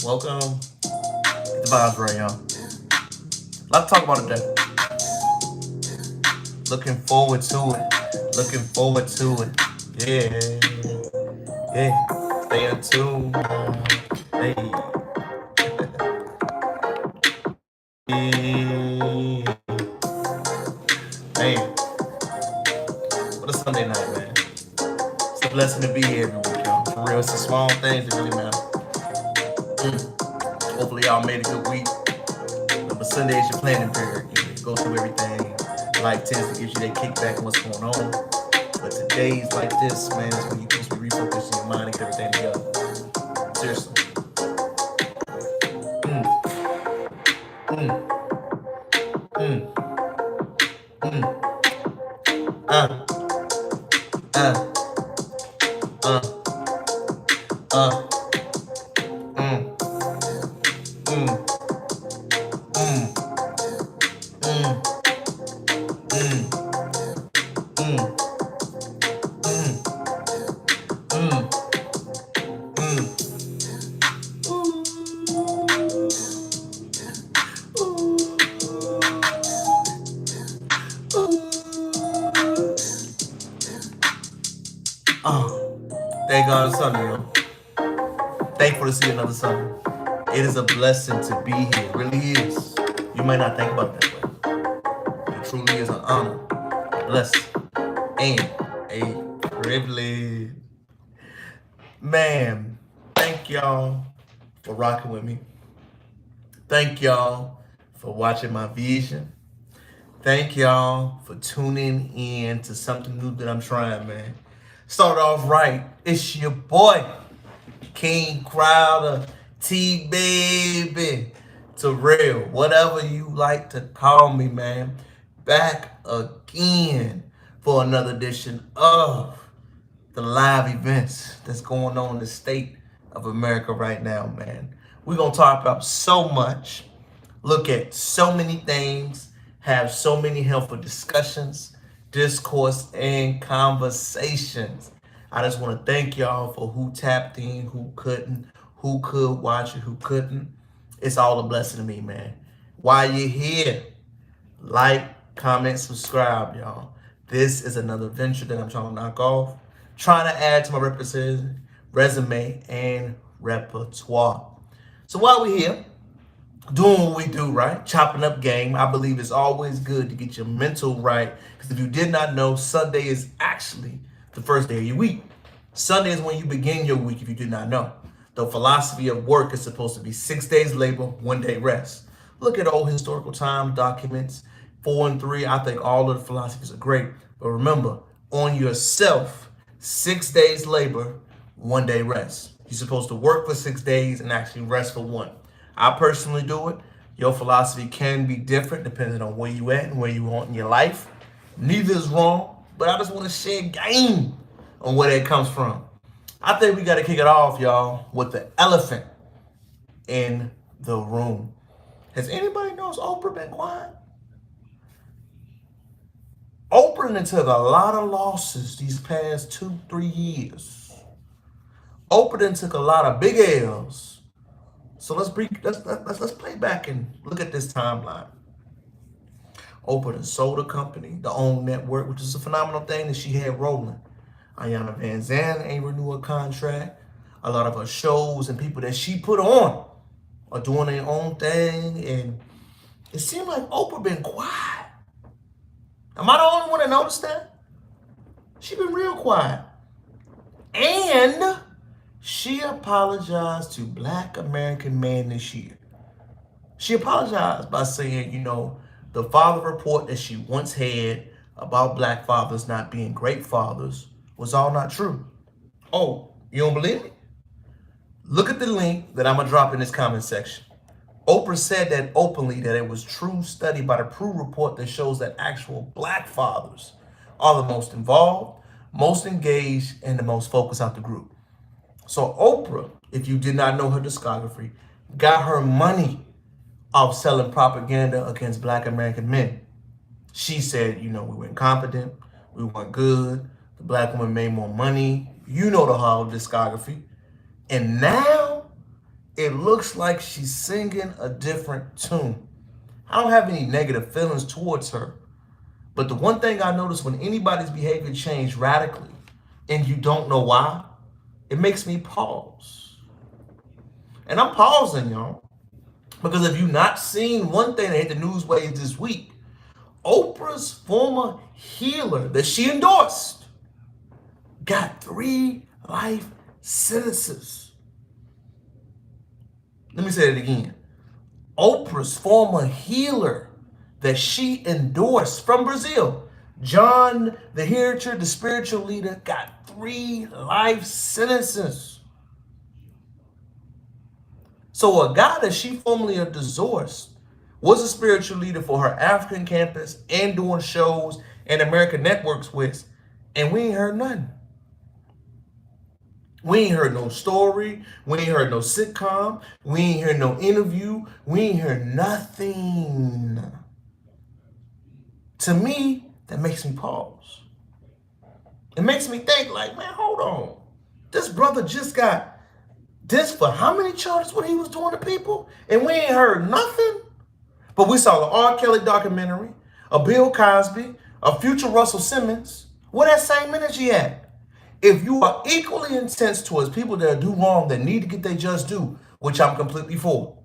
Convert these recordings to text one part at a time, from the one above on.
Welcome. Get the vibes right, y'all. Let's talk about it today. Looking forward to it. Looking forward to it. Yeah. Yeah. Stay tuned. Hey. Man. What a Sunday night, man. It's a blessing to be here every week, y'all. For real, it's the small things that really matter. Hopefully, y'all made a good week. But Sunday is your planning period. You go through everything. Life tends to give you that kickback on what's going on. But today's like this, man, is when you're supposed to be refocusing your mind and get everything together. Seriously. Mm, mm, mm. Uh, uh, uh, uh, mm, mm, mm, mm, mm, mm, mm, mm, mm. Thank God it's Sunday, yo. Thankful to see another Sunday. It is a blessing to be here. It really is. You might not think about it that way. It truly is an honor, a blessing, and a privilege. Man, thank y'all for rocking with me. Thank y'all for watching my vision. Thank y'all for tuning in to something new that I'm trying, man. Start off right. It's your boy, King Crowder, T Baby, Terrell, whatever you like to call me, man. Back again for another edition of the live events that's going on in the state of America right now, man. We're going to talk about so much, look at so many things, have so many helpful discussions, discourse, and conversations. I just want to thank y'all for who tapped in, who couldn't, who could watch it, who couldn't. It's all a blessing to me, man. While you're here, like, comment, subscribe, y'all. This is another venture that I'm trying to knock off, trying to add to my resume and repertoire. So while we're here, doing what we do, right? Chopping up game. I believe it's always good to get your mental right. Because if you did not know, Sunday is actually the first day of your week. Sunday is when you begin your week, if you did not know. The philosophy of work is supposed to be 6 days labor, 1 day rest. Look at old historical time documents, 4 and 3. I think all of the philosophies are great. But remember, on yourself, 6 days labor, 1 day rest. You're supposed to work for 6 days and actually rest for one. I personally do it. Your philosophy can be different depending on where you at and where you want in your life. Neither is wrong, but I just want to share game on where that comes from. I think we got to kick it off, y'all, with the elephant in the room. Has anybody noticed Oprah been quiet? Oprah done took a lot of losses these past 2-3 years. Oprah done took a lot of big L's. So let's play back and look at this timeline. Oprah done sold a company, the OWN network, which is a phenomenal thing that she had rolling. Ayanna Van Zandt ain't renew a contract. A lot of her shows and people that she put on are doing their own thing, and it seemed like Oprah been quiet. Am I the only one that noticed that? She been real quiet. And she apologized to Black American men this year. She apologized by saying, the father report that she once had about Black fathers not being great fathers was all not true. Oh, you don't believe me? Look at the link that I'm going to drop in this comment section. Oprah said that openly, that it was true study by the Pew report that shows that actual Black fathers are the most involved, most engaged, and the most focused out the group. So Oprah, if you did not know her discography, got her money off selling propaganda against Black American men. She said, we were incompetent, we weren't good, the Black woman made more money. You know the whole discography. And now it looks like she's singing a different tune. I don't have any negative feelings towards her. But the one thing I notice when anybody's behavior changes radically and you don't know why, it makes me pause. And I'm pausing, y'all, because if you've not seen one thing that hit the newswaves this week, Oprah's former healer that she endorsed got 3 life sentences. Let me say it again. Oprah's former healer that she endorsed from Brazil, John the Hereter, the spiritual leader, got 3 life sentences. So a guy that she formerly endorsed was a spiritual leader for her African campus and doing shows and American networks with, and we ain't heard nothing. We ain't heard no story. We ain't heard no sitcom. We ain't heard no interview. We ain't heard nothing. To me, that makes me pause. It makes me think like, man, hold on. This brother just got this for how many charges what he was doing to people? And we ain't heard nothing. But we saw the R. Kelly documentary, a Bill Cosby, a future Russell Simmons. Where that same energy at? If you are equally intense towards people that do wrong, that need to get their just due, which I'm completely for.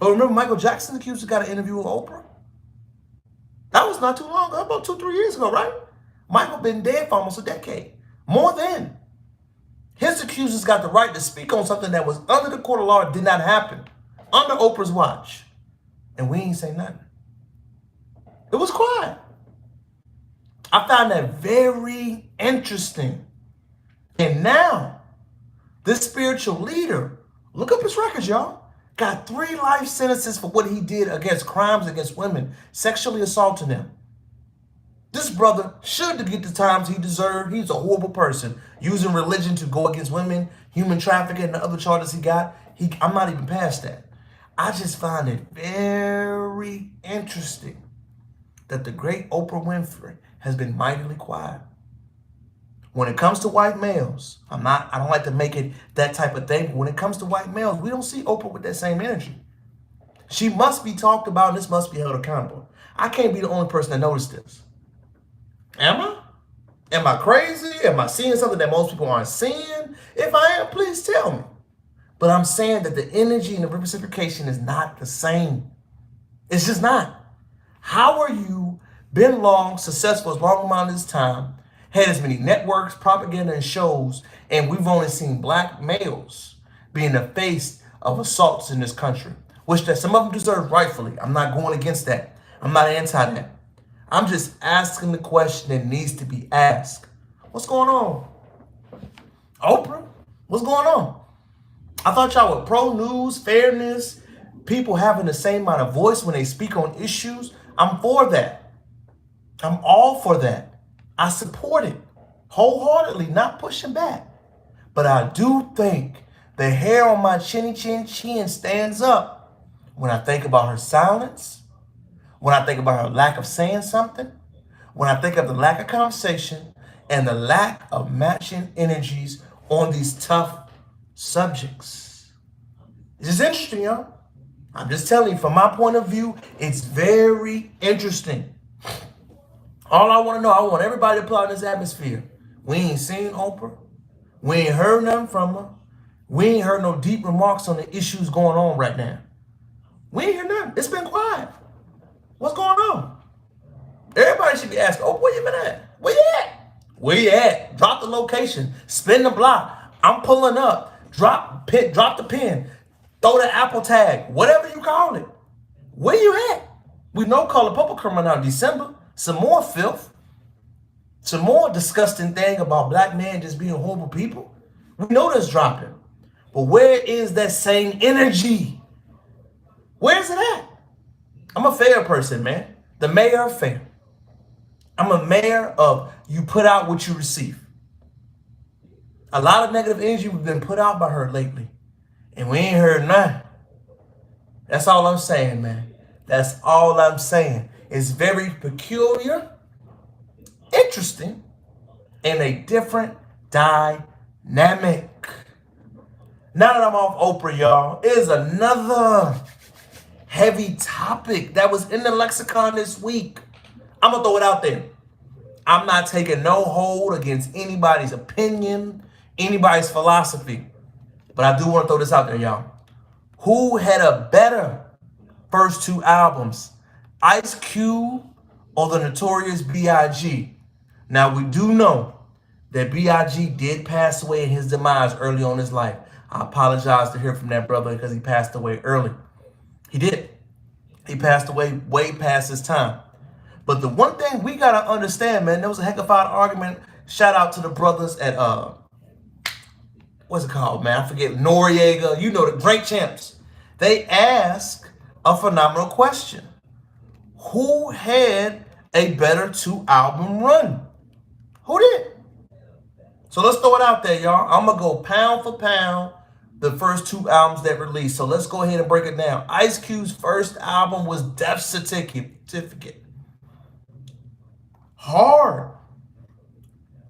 But remember, Michael Jackson accused of got an interview with Oprah? That was not too long ago, about 2-3 years ago, right? Michael been dead for almost a decade. More than. His accusers got the right to speak on something that was under the court of law, did not happen. Under Oprah's watch. And we ain't say nothing. It was quiet. I found that very interesting. And now, this spiritual leader, look up his records, y'all, got 3 life sentences for what he did against crimes against women, sexually assaulting them. This brother should get the times he deserved. He's a horrible person, using religion to go against women, human trafficking, and the other charges he got. I'm not even past that. I just find it very interesting that the great Oprah Winfrey has been mightily quiet. When it comes to white males, I don't like to make it that type of thing, but when it comes to white males, we don't see Oprah with that same energy. She must be talked about and this must be held accountable. I can't be the only person that noticed this. Am I? Am I crazy? Am I seeing something that most people aren't seeing? If I am, please tell me. But I'm saying that the energy and the reciprocation is not the same. It's just not. How are you been long, successful as long amount of this time, had as many networks, propaganda, and shows, and we've only seen black males being the face of assaults in this country, which that some of them deserve rightfully. I'm not going against that. I'm not anti that. I'm just asking the question that needs to be asked. What's going on? Oprah, what's going on? I thought y'all were pro-news, fairness, people having the same amount of voice when they speak on issues. I'm for that. I'm all for that. I support it wholeheartedly, not pushing back. But I do think the hair on my chin stands up when I think about her silence, when I think about her lack of saying something, when I think of the lack of conversation and the lack of matching energies on these tough subjects. It's just interesting, y'all. I'm just telling you, from my point of view, it's very interesting. All I want to know, I want everybody to apply this atmosphere. We ain't seen Oprah. We ain't heard nothing from her. We ain't heard no deep remarks on the issues going on right now. We ain't heard nothing. It's been quiet. What's going on? Everybody should be asking, oh, where you been at? Where you at? Where you at? Drop the location. Spin the block. I'm pulling up. Drop the pin. Throw the Apple tag. Whatever you call it. Where you at? We know Color Purple coming out in December. Some more filth. Some more disgusting thing about black men just being horrible people. We know that's dropping. But where is that same energy? Where is it at? I'm a fair person, man. The mayor of fair. I'm a mayor of you put out what you receive. A lot of negative energy has been put out by her lately. And we ain't heard nothing. That's all I'm saying, man. That's all I'm saying. It's very peculiar, interesting, and a different dynamic. Now that I'm off Oprah, y'all, is another heavy topic that was in the lexicon this week. I'm going to throw it out there. I'm not taking no hold against anybody's opinion, anybody's philosophy. But I do want to throw this out there, y'all. Who had a better first two albums, Ice Cube or the Notorious B.I.G.? Now, we do know that B.I.G. did pass away in his demise early on in his life. I apologize to hear from that brother because he passed away early. He did. He passed away way past his time. But the one thing we got to understand, man, there was a heck of an argument. Shout out to the brothers at, what's it called, man? I forget, Noriega, you know, the Drink Champs. They asked a phenomenal question. Who had a better two album run? Who did? So let's throw it out there, y'all. I'm going to go pound for pound the first two albums that released. So let's go ahead and break it down. Ice Cube's first album was Death Certificate. Hard.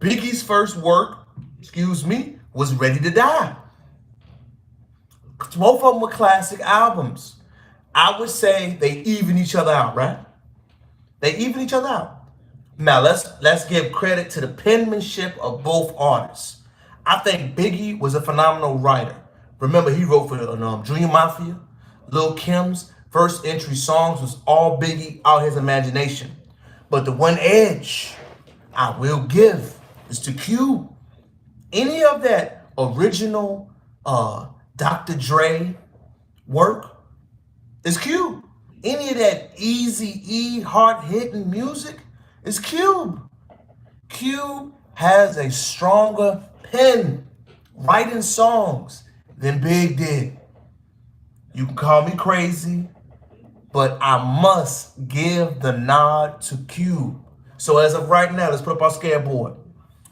Biggie's first work, was Ready to Die. Both of them were classic albums. I would say they even each other out, right? They even each other out. Now let's give credit to the penmanship of both artists. I think Biggie was a phenomenal writer. Remember, he wrote for Junior Mafia, Lil Kim's first entry songs was all Biggie out his imagination. But the one edge I will give is to Cube. Any of that original Dr. Dre work is Cube. Any of that Eazy-E hard-hitting music is Cube. Cube has a stronger pen writing songs than Big did. You can call me crazy, but I must give the nod to Cube. So as of right now, let's put up our scoreboard.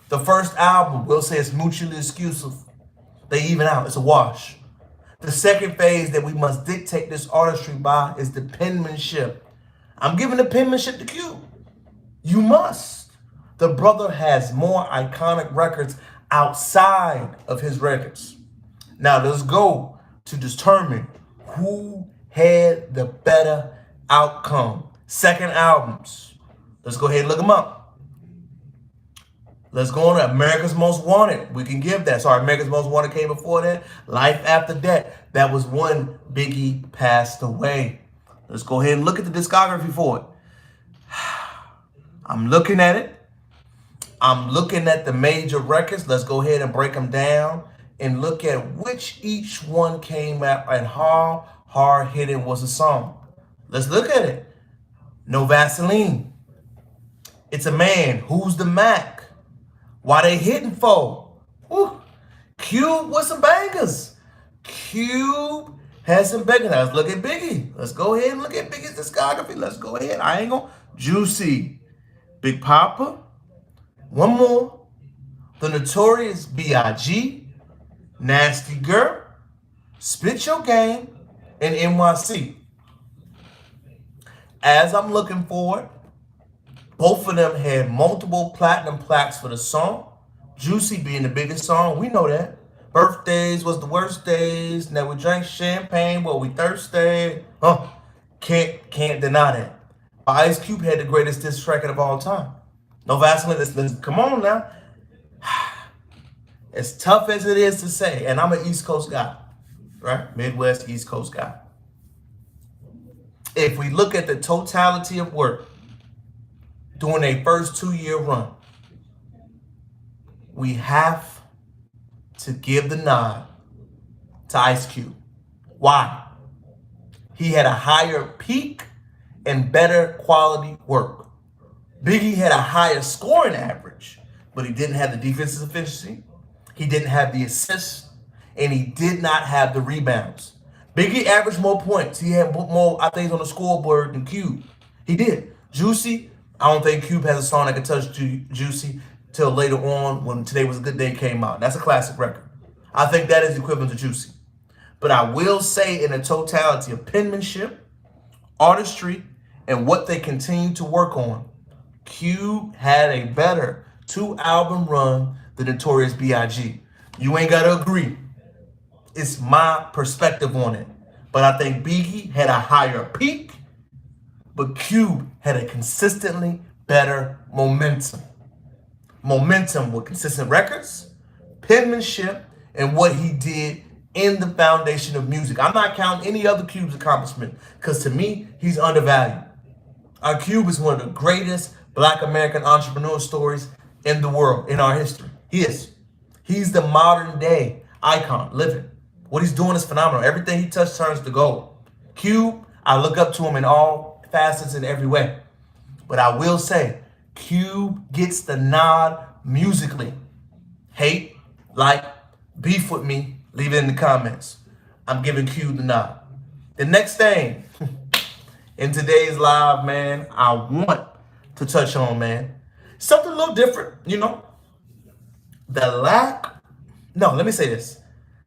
The first album, we'll say it's mutually exclusive. They even out. It's a wash. The second phase that we must dictate this artistry by is the penmanship. I'm giving the penmanship to Cube. You must. The brother has more iconic records outside of his records. Now let's go to determine who had the better outcome. Second albums. Let's go ahead and look them up. Let's go on to America's Most Wanted. We can give that. Sorry, America's Most Wanted came before that. Life After That. That was when Biggie passed away. Let's go ahead and look at the discography for it. I'm looking at it. I'm looking at the major records. Let's go ahead and break them down and look at which each one came out and how hard-hitting was the song. Let's look at it. No Vaseline. It's a Man. Who's the Mac? Why They Hitting For? Woo. Cube with some bangers. Cube has some bangers. Now let's look at Biggie. Let's go ahead and look at Biggie's discography. Let's go ahead. I ain't gonna. Juicy. Big Papa. One more. The Notorious B.I.G. Nasty Girl. Spit Your Game. And NYC. As I'm looking for it, both of them had multiple platinum plaques for the song. Juicy being the biggest song, we know that. Birthdays was the worst days. Now we drank champagne, but we thirsty. Can't deny that. Ice Cube had the greatest diss record of all time. No Vaseline, let's come on now. As tough as it is to say, and I'm an East Coast guy, right? Midwest, East Coast guy. If we look at the totality of work, during a first 2-year run, we have to give the nod to Ice Cube. Why? He had a higher peak and better quality work. Biggie had a higher scoring average, but he didn't have the defensive efficiency. He didn't have the assists, and he did not have the rebounds. Biggie averaged more points. He had more, I think, on the scoreboard than Cube. He did. Juicy, I don't think Cube has a song that can touch Juicy till later on when Today Was a Good Day came out. That's a classic record. I think that is equivalent to Juicy. But I will say in the totality of penmanship, artistry, and what they continue to work on, Cube had a better 2-album run than Notorious B.I.G. You ain't got to agree. It's my perspective on it. But I think Biggie had a higher peak, but Cube had a consistently better momentum. Momentum with consistent records, penmanship, and what he did in the foundation of music. I'm not counting any other Cube's accomplishment because to me, he's undervalued. Our Cube is one of the greatest Black American entrepreneur stories in the world, in our history. He is. He's the modern day icon, living. What he's doing is phenomenal. Everything he touches turns to gold. Cube, I look up to him in all facets in every way. But I will say, Cube gets the nod musically. Hate, like, beef with me, leave it in the comments. I'm giving Cube the nod. The next thing in today's live, man, I want to touch on, man, something a little different, the lack, no, let me say this.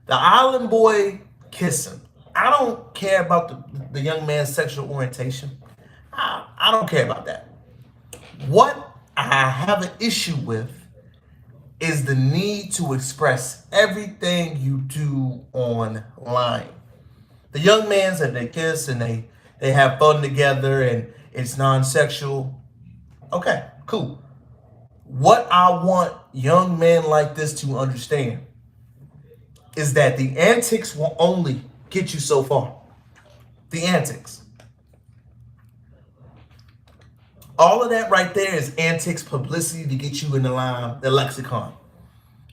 The island boy kissing. I don't care about the young man's sexual orientation. I don't care about that. What I have an issue with is the need to express everything you do online. The young man said they kiss and they have fun together and it's non-sexual. Okay, cool. What I want young men like this to understand is that the antics will only get you so far. The antics. All of that right there is antics, publicity to get you in the line, the lexicon.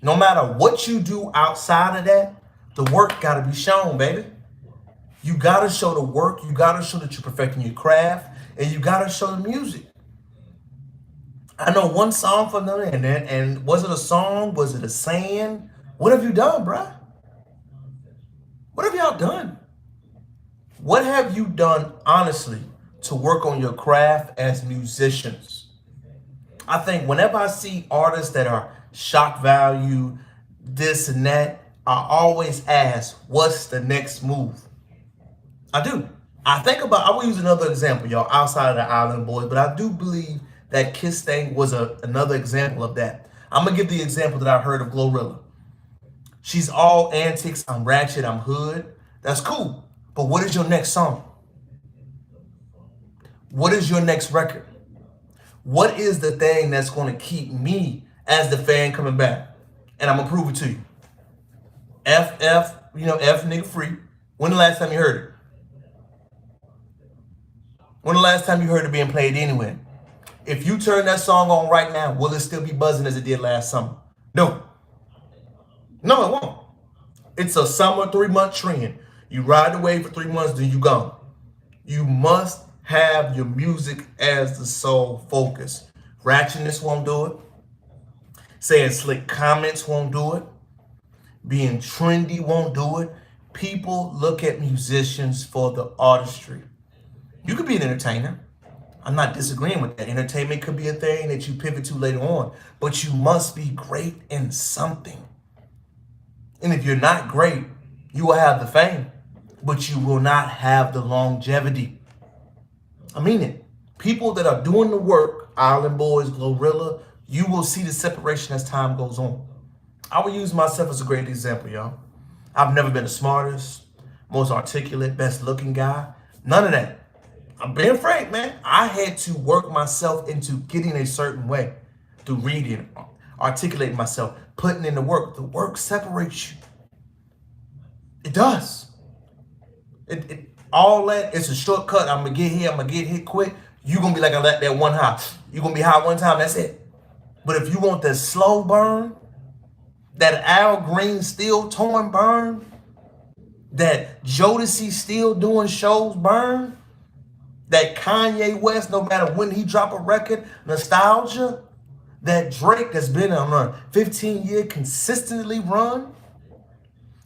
No matter what you do outside of that, the work got to be shown, baby. You got to show the work. You got to show that you're perfecting your craft. And you got to show the music. I know one song from them, and was it a song? Was it a saying? What have you done, bruh? What have y'all done? What have you done, honestly, to work on your craft as musicians? I think whenever I see artists that are shock value, this and that, I always ask, what's the next move? I do. I will use another example, y'all, outside of the Island Boys, but I do believe that Kiss thing was another example of that. I'm going to give the example that I heard of Glorilla. She's all antics, I'm ratchet, I'm hood. That's cool. But what is your next song? What is your next record? What is the thing that's going to keep me as the fan coming back? And I'm going to prove it to you. F nigga free. When the last time you heard it? When the last time you heard it being played anywhere? If you turn that song on right now, will it still be buzzing as it did last summer? No. No, it won't. It's a summer 3-month trend. You ride the wave for 3 months, then you gone. You must have your music as the sole focus. Ratchetness won't do it. Saying slick comments won't do it. Being trendy won't do it. People look at musicians for the artistry. You could be an entertainer. I'm not disagreeing with that. Entertainment could be a thing that you pivot to later on, but you must be great in something. And if you're not great, you will have the fame, but you will not have the longevity. I mean it. People that are doing the work, Island Boys, Glorilla, you will see the separation as time goes on. I will use myself as a great example, y'all. I've never been the smartest, most articulate, best looking guy. None of that. I'm being frank, man. I had to work myself into getting a certain way through reading, articulating myself, putting in the work. The work separates you. It does. All that, it's a shortcut. I'm going to get here. I'm going to get hit quick. You're going to be like that one high. You're going to be high one time. That's it. But if you want that slow burn, that Al Green still touring burn, that Jodeci still doing shows burn, that Kanye West, no matter when he drop a record, nostalgia, that Drake that's been on a 15-year consistently run,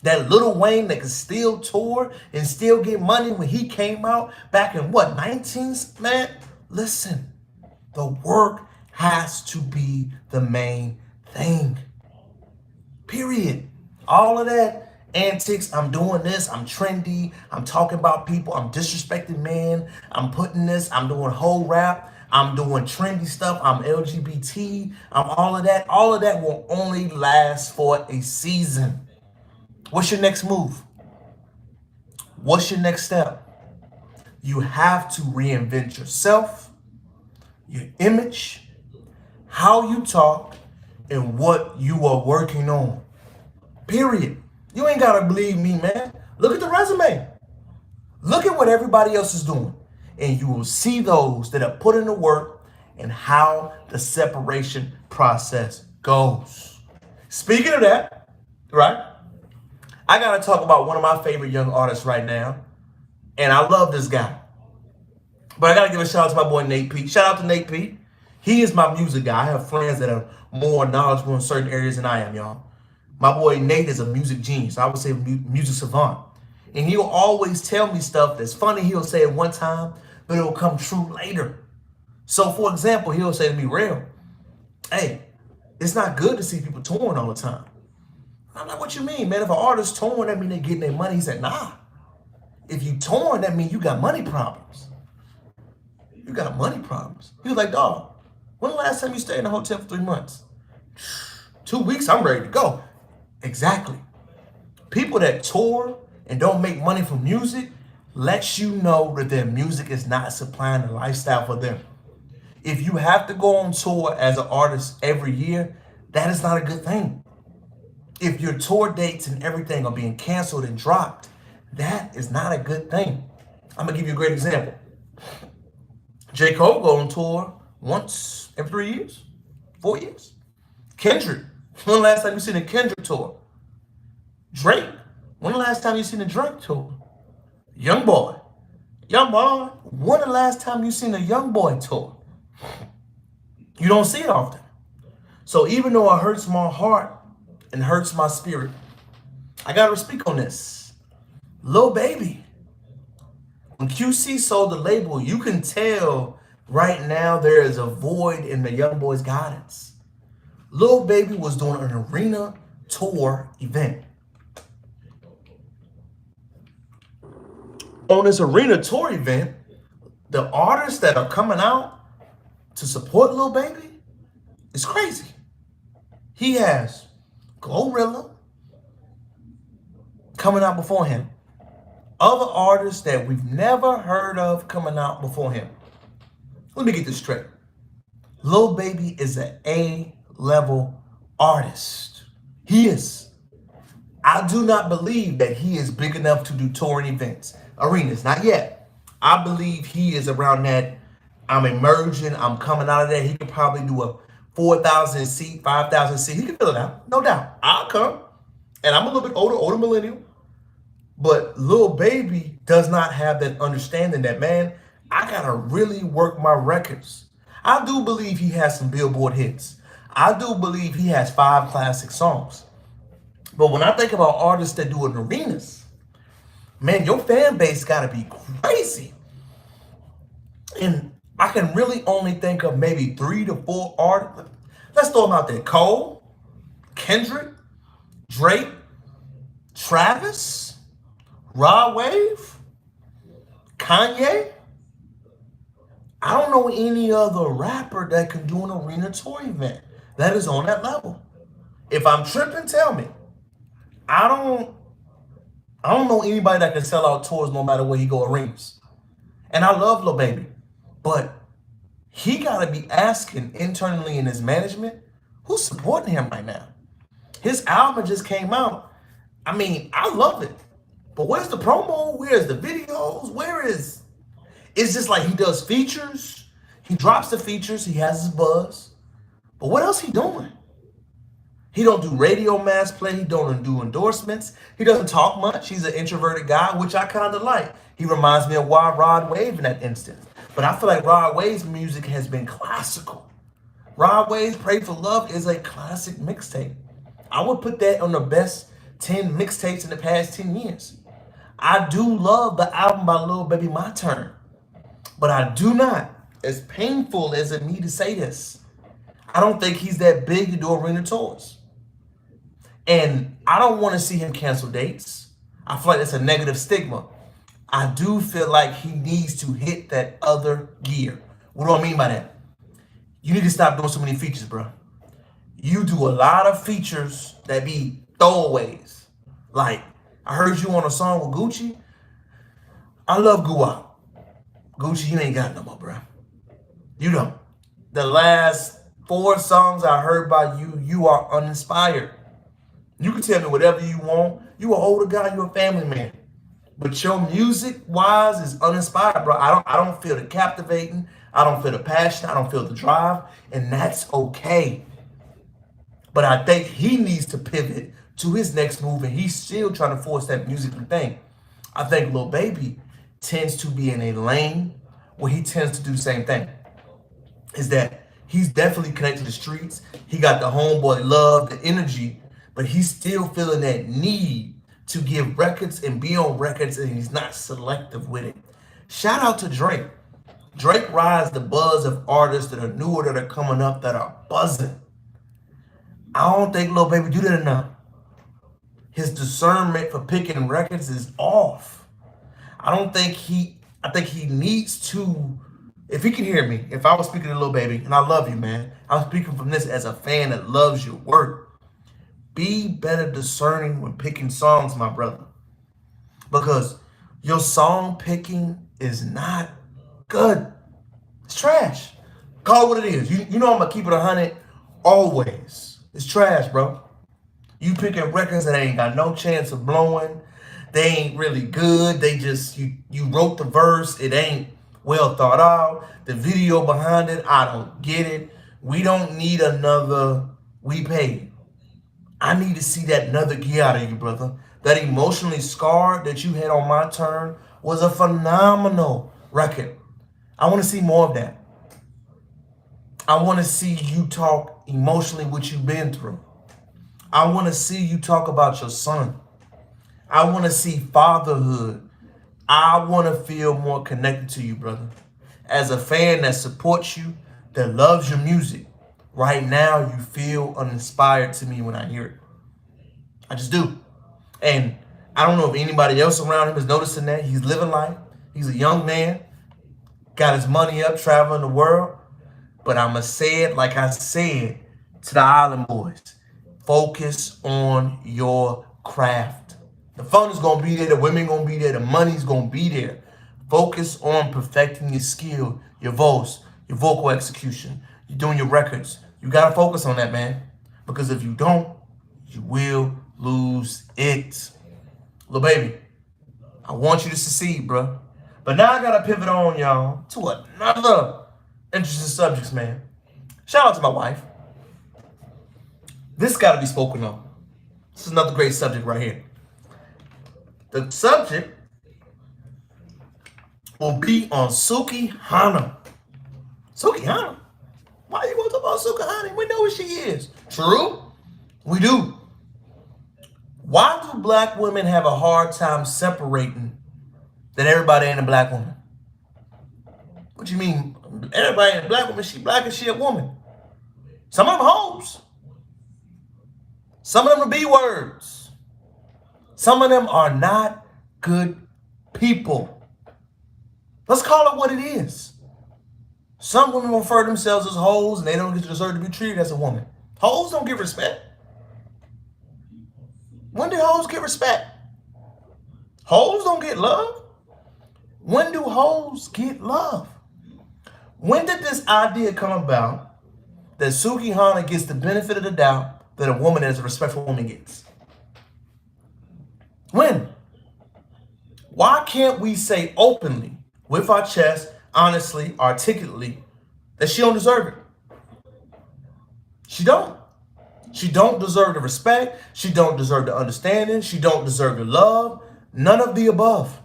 that Lil Wayne that can still tour and still get money when he came out back in what, 19s? Man, listen, the work has to be the main thing. Period. All of that antics, I'm doing this, I'm trendy, I'm talking about people, I'm disrespecting men, I'm putting this, I'm doing whole rap, I'm doing trendy stuff, I'm LGBT, I'm all of that. All of that will only last for a season. What's your next move? What's your next step? You have to reinvent yourself, your image, how you talk, and what you are working on. Period. You ain't gotta believe me, man. Look at the resume. Look at what everybody else is doing. And you will see those that have put in the work and how the separation process goes. Speaking of that, right? I gotta talk about one of my favorite young artists right now. And I love this guy. But I gotta give a shout out to my boy Nate P. Shout out to Nate P. He is my music guy. I have friends that are more knowledgeable in certain areas than I am, y'all. My boy Nate is a music genius. I would say music savant. And he'll always tell me stuff that's funny. He'll say it one time, but it'll come true later. So, for example, he'll say to me, Real, hey, it's not good to see people touring all the time. I'm like, what you mean, man? If an artist touring, that mean they getting their money. He said, nah. If you touring, that mean you got money problems. You got money problems. He was like, dog, when the last time you stayed in a hotel for 3 months? 2 weeks, I'm ready to go. Exactly. People that tour and don't make money from music lets you know that their music is not supplying the lifestyle for them. If you have to go on tour as an artist every year, that is not a good thing. If your tour dates and everything are being canceled and dropped, that is not a good thing. I'm gonna give you a great example. J. Cole go on tour once every 3 years, 4 years. Kendrick, when the last time you seen a Kendrick tour? Drake, when the last time you seen a Drake tour? Young Boy, when the last time you seen a Young Boy tour? You don't see it often. So even though it hurts my heart and hurts my spirit, I gotta speak on this. Lil Baby, when QC sold the label, you can tell right now there is a void in the young boy's guidance. Lil Baby was doing an arena tour event. On this arena tour event, the artists that are coming out to support Lil Baby is crazy. He has Glorilla coming out before him. Other artists that we've never heard of coming out before him. Let me get this straight. Lil Baby is an A-level artist. He is. I do not believe that he is big enough to do touring events, arenas, not yet. I believe he is around that, I'm emerging, I'm coming out of there. He could probably do a 4,000 seat, 5,000 seat. He can fill it out, no doubt. I'll come. And I'm a little bit older millennial. But Lil Baby does not have that understanding that, man, I gotta really work my records. I do believe he has some Billboard hits. I do believe he has 5 classic songs. But when I think about artists that do it in arenas, man, your fan base gotta be crazy. And I can really only think of maybe 3 to 4 artists. Let's throw them out there. Cole, Kendrick, Drake, Travis, Rod Wave, Kanye. I don't know any other rapper that can do an arena tour event that is on that level. If I'm tripping, tell me. I don't know anybody that can sell out tours no matter where he go arenas. And I love Lil Baby, but he gotta be asking internally in his management, who's supporting him right now? His album just came out. I mean, I love it. But where's the promo? Where's the videos? It's just like he does features. He drops the features. He has his buzz. But what else he doing? He don't do radio mass play. He don't do endorsements. He doesn't talk much. He's an introverted guy, which I kind of like. He reminds me of Rod Wave in that instance. But I feel like Rod Wave's music has been classical. Rod Wave's Pray for Love is a classic mixtape. I would put that on the best 10 mixtapes in the past 10 years. I do love the album by Lil Baby, My Turn. But I do not, as painful as it me to say this, I don't think he's that big to do arena tours. And I don't want to see him cancel dates. I feel like that's a negative stigma. I do feel like he needs to hit that other gear. What do I mean by that? You need to stop doing so many features, bro. You do a lot of features that be throwaways. Like, I heard you on a song with Gucci. I love Guap. Gucci, you ain't got no more, bro. You don't. The last 4 songs I heard by you, you are uninspired. You can tell me whatever you want. You an older guy, you a family man. But your music wise is uninspired, bro. I don't feel the captivating. I don't feel the passion. I don't feel the drive. And that's okay. But I think he needs to pivot to his next move, and he's still trying to force that musical thing. I think Lil Baby tends to be in a lane where he tends to do the same thing. Is that he's definitely connected to the streets. He got the homeboy love, the energy, but he's still feeling that need to give records and be on records, and he's not selective with it. Shout out to Drake. Drake rides the buzz of artists that are newer, that are coming up, that are buzzing. I don't think Lil Baby do that enough. His discernment for picking records is off. I think he needs to, if he can hear me, if I was speaking to Lil Baby, and I love you, man, I'm speaking from this as a fan that loves your work. Be better discerning when picking songs, my brother. Because your song picking is not good. It's trash. Call it what it is. You know I'm going to keep it 100 always. It's trash, bro. You picking records that ain't got no chance of blowing. They ain't really good. They just, you wrote the verse. It ain't well thought out. The video behind it, I don't get it. We don't need another We Paid. I need to see that another gear out of you, brother. That Emotionally Scarred that you had on My Turn was a phenomenal record. I want to see more of that. I want to see you talk emotionally what you've been through. I want to see you talk about your son. I want to see fatherhood. I want to feel more connected to you, brother. As a fan that supports you, that loves your music, right now you feel uninspired to me when I hear it. I just do. And I don't know if anybody else around him is noticing that. He's living life. He's a young man. Got his money up, traveling the world. But I'm going to say it like I said to the Island Boys. Focus on your craft. The fun is going to be there. The women going to be there. The money's going to be there. Focus on perfecting your skill, your voice, your vocal execution. You're doing your records. You got to focus on that, man. Because if you don't, you will lose it. Lil Baby, I want you to succeed, bro. But now I got to pivot on, y'all, to another interesting subjects, man. Shout out to my wife. This got to be spoken on. This is another great subject right here. The subject will be on Suki Hana. Suki Hana? Why you want to talk about Suki Hana? We know who she is. True? We do. Why do black women have a hard time separating that everybody ain't a black woman? What you mean? Everybody ain't a black woman. She black and she a woman. Some of them hoes. Some of them are B-words. Some of them are not good people. Let's call it what it is. Some women refer to themselves as hoes and they don't deserve to be treated as a woman. Hoes don't get respect. When do hoes get respect? Hoes don't get love. When do hoes get love? When did this idea come about that Suki Hana gets the benefit of the doubt that a woman that is a respectful woman gets? When? Why can't we say openly, with our chest, honestly, articulately, that she don't deserve it? She don't. She don't deserve the respect. She don't deserve the understanding. She don't deserve the love. None of the above.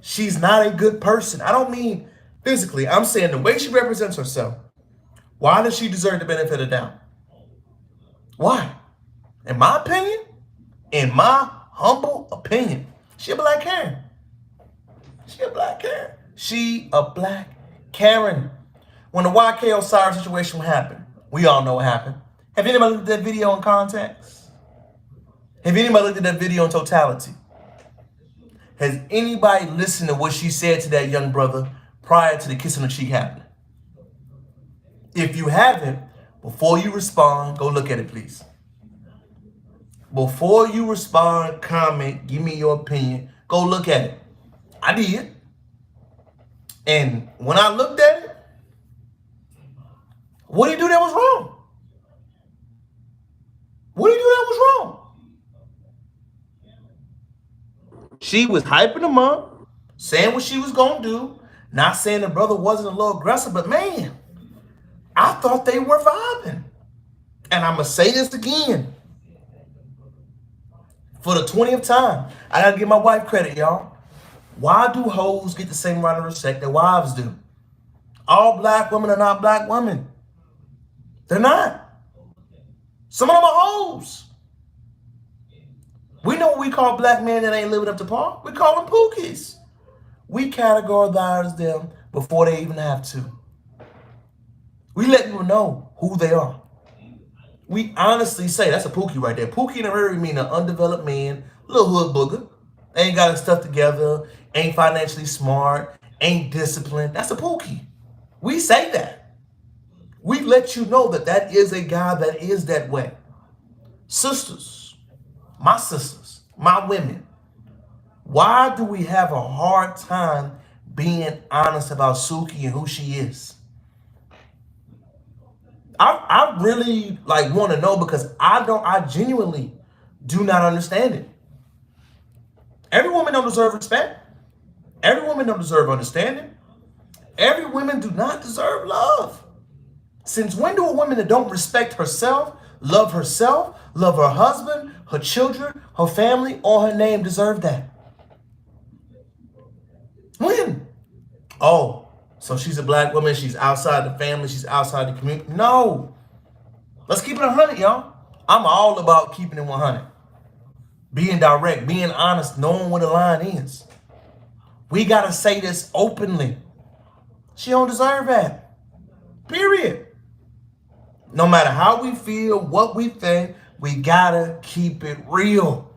She's not a good person. I don't mean physically. I'm saying the way she represents herself. Why does she deserve the benefit of the doubt? Why? In my opinion, in my humble opinion, she a black Karen. She a black Karen. She a black Karen. When the YK Osiris situation happened, we all know what happened. Have anybody looked at that video in context? Have anybody looked at that video in totality? Has anybody listened to what she said to that young brother prior to the kiss on the cheek happening? If you haven't, before you respond, go look at it, please. Before you respond, comment, give me your opinion, go look at it. I did. And when I looked at it, what did he do that was wrong? What did he do that was wrong? She was hyping him up, saying what she was going to do. Not saying the brother wasn't a little aggressive, but man, I thought they were vibing. And I'm going to say this again. For the 20th time, I got to give my wife credit, y'all. Why do hoes get the same amount of respect that wives do? All black women are not black women. They're not. Some of them are hoes. We know what we call black men that ain't living up to par. We call them pookies. We categorize them before they even have to. We let people know who they are. We honestly say that's a pookie right there. Pookie in the area mean an undeveloped man, little hood booger, ain't got his stuff together, ain't financially smart, ain't disciplined. That's a pookie. We say that. We let you know that that is a guy that is that way. Sisters, my women, why do we have a hard time being honest about Suki and who she is? I really want to know, because I genuinely do not understand it. Every woman don't deserve respect. Every woman don't deserve understanding. Every woman do not deserve love. Since when do a woman that don't respect herself, love her husband, her children, her family, or her name deserve that? When? Oh, so she's a black woman, she's outside the family, she's outside the community. No. Let's keep it 100, y'all. I'm all about keeping it 100. Being direct, being honest, knowing where the line is. We got to say this openly. She don't deserve that. Period. No matter how we feel, what we think, we got to keep it real.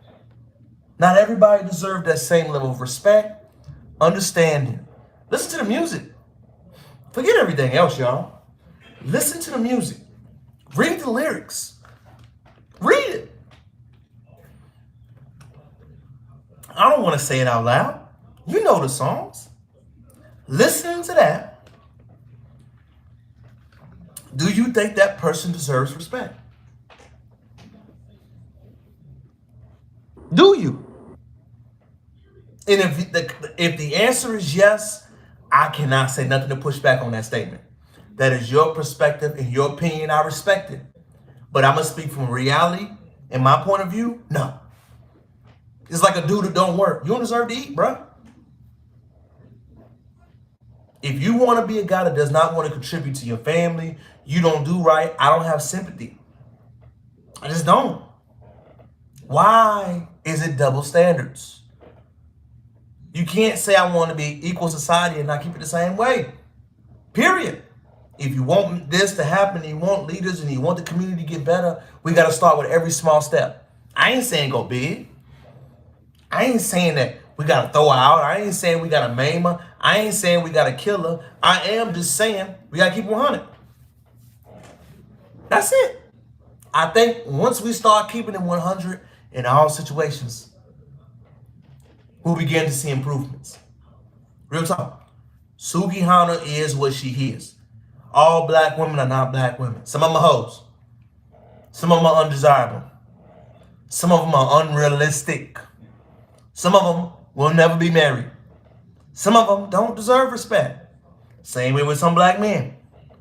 Not everybody deserves that same level of respect, understanding. Listen to the music. Forget everything else, y'all. Listen to the music. Read the lyrics. Read it. I don't want to say it out loud. You know the songs. Listening to that, do you think that person deserves respect? Do you? And if the answer is yes, I cannot say nothing to push back on that statement. That is your perspective and your opinion. I respect it. But I'm going to speak from reality and my point of view. No. It's like a dude that don't work. You don't deserve to eat, bro. If you want to be a guy that does not want to contribute to your family, you don't do right, I don't have sympathy. I just don't. Why is it double standards? You can't say I want to be equal society and not keep it the same way. Period. If you want this to happen, and you want leaders, and you want the community to get better, we got to start with every small step. I ain't saying go big. I ain't saying that we got to throw her out. I ain't saying we got to maim her. I ain't saying we got to kill her. I am just saying we got to keep 100. That's it. I think once we start keeping it 100 in all situations, we'll begin to see improvements. Real talk. Suki Hana is what she is. All black women are not black women. Some of them are hoes. Some of them are undesirable. Some of them are unrealistic. Some of them will never be married. Some of them don't deserve respect. Same way with some black men.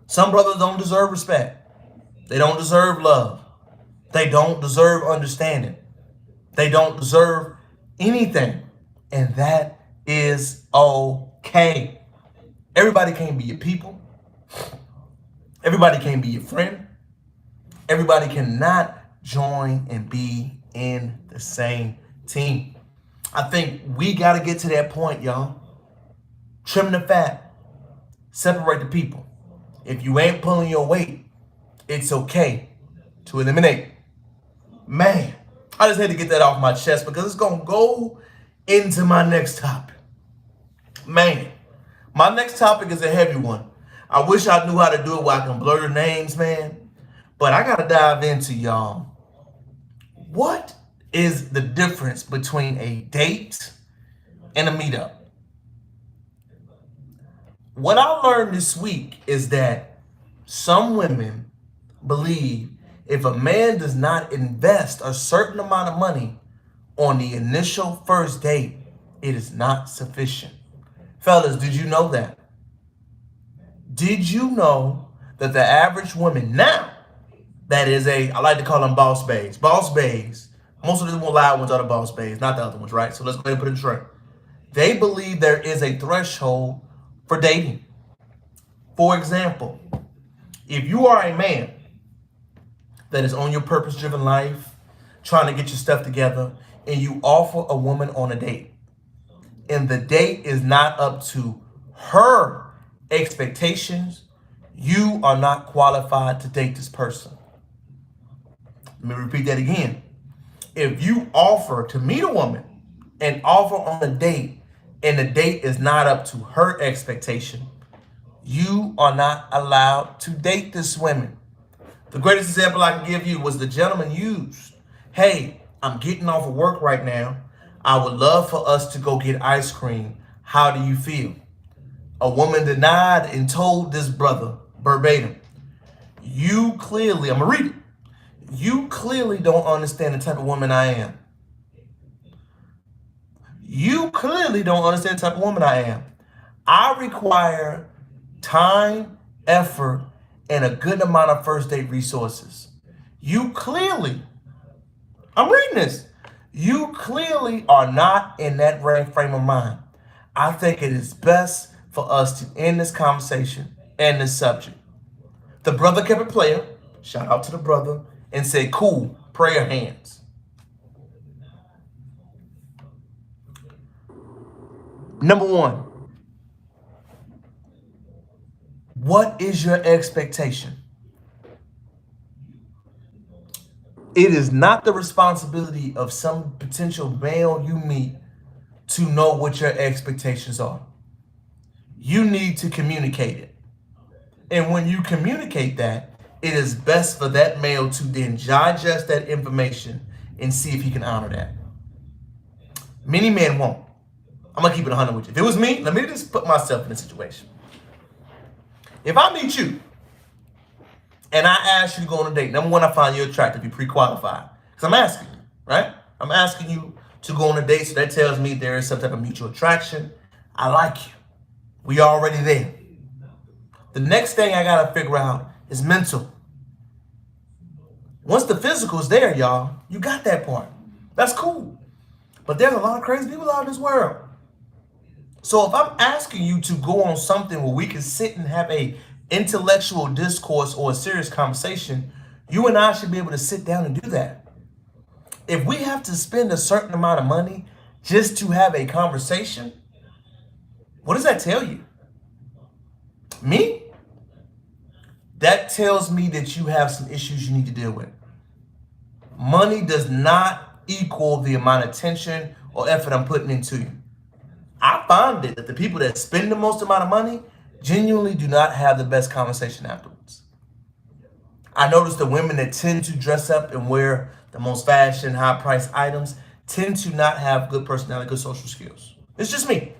Some brothers don't deserve respect. They don't deserve love. They don't deserve understanding. They don't deserve anything. And that is okay. Everybody can't be your people. Everybody can't be your friend. Everybody cannot join and be in the same team. I think we got to get to that point, y'all. Trim the fat. Separate the people. If you ain't pulling your weight, it's okay to eliminate. Man, I just had to get that off my chest because it's going to go into my next topic. Man, my next topic is a heavy one. I wish I knew how to do it where I can blur the names, man. But I got to dive into, y'all. What is the difference between a date and a meetup. What I learned this week is that some women believe if a man does not invest a certain amount of money on the initial first date, it is not sufficient. Fellas, did you know that? Did you know that the average woman now, that is I like to call them boss babes. Boss babes, most of the loud ones are the boss babes, not the other ones, right? So let's go ahead and put it straight. They believe there is a threshold for dating. For example, if you are a man that is on your purpose-driven life, trying to get your stuff together, and you offer a woman on a date, and the date is not up to her expectations, you are not qualified to date this person. Let me repeat that again. If you offer to meet a woman and offer on a date, and the date is not up to her expectation, you are not allowed to date this woman. The greatest example I can give you was the gentleman used. Hey, I'm getting off of work right now. I would love for us to go get ice cream. How do you feel? A woman denied and told this brother verbatim, you clearly, I'm going to read it. You clearly don't understand the type of woman I am. You clearly don't understand the type of woman I am. I require time, effort, and a good amount of first date resources. You clearly, I'm reading this. You clearly are not in that right frame of mind. I think it is best for us to end this conversation and this subject. The brother kept it player. Shout out to the brother. And said, cool, prayer hands. Number one, what is your expectation? It is not the responsibility of some potential male you meet to know what your expectations are. You need to communicate it. And when you communicate that, it is best for that male to then digest that information and see if he can honor that. Many men won't. I'm going to keep it 100 with you. If it was me, let me just put myself in a situation. If I meet you and I ask you to go on a date, number one, I find you attractive, you're pre-qualified. Because I'm asking you, right? I'm asking you to go on a date, so that tells me there is some type of mutual attraction. I like you. We already there. The next thing I got to figure out is mental. Once the physical is there, y'all, you got that part. That's cool. But there's a lot of crazy people out in this world. So if I'm asking you to go on something where we can sit and have a intellectual discourse or a serious conversation, you and I should be able to sit down and do that. If we have to spend a certain amount of money just to have a conversation, what does that tell you? Me? That tells me that you have some issues you need to deal with. Money does not equal the amount of attention or effort I'm putting into you. I find it that the people that spend the most amount of money genuinely do not have the best conversation afterwards. I notice the women that tend to dress up and wear the most fashion, high-priced items tend to not have good personality, good social skills. It's just me.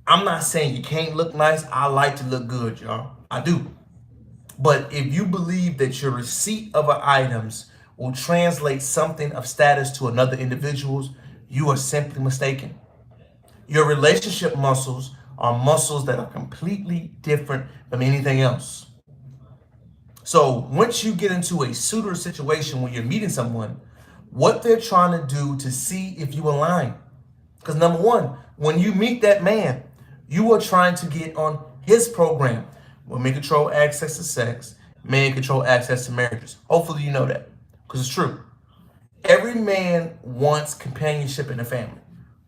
I'm not saying you can't look nice. I like to look good, y'all. I do. But if you believe that your receipt of items will translate something of status to another individual's, you are simply mistaken. Your relationship muscles are muscles that are completely different from anything else. So once you get into a suitor situation when you're meeting someone, what they're trying to do to see if you align. Because number one, when you meet that man, you are trying to get on his program. Women control access to sex, men control access to marriages. Hopefully you know that, because it's true. Every man wants companionship in the family,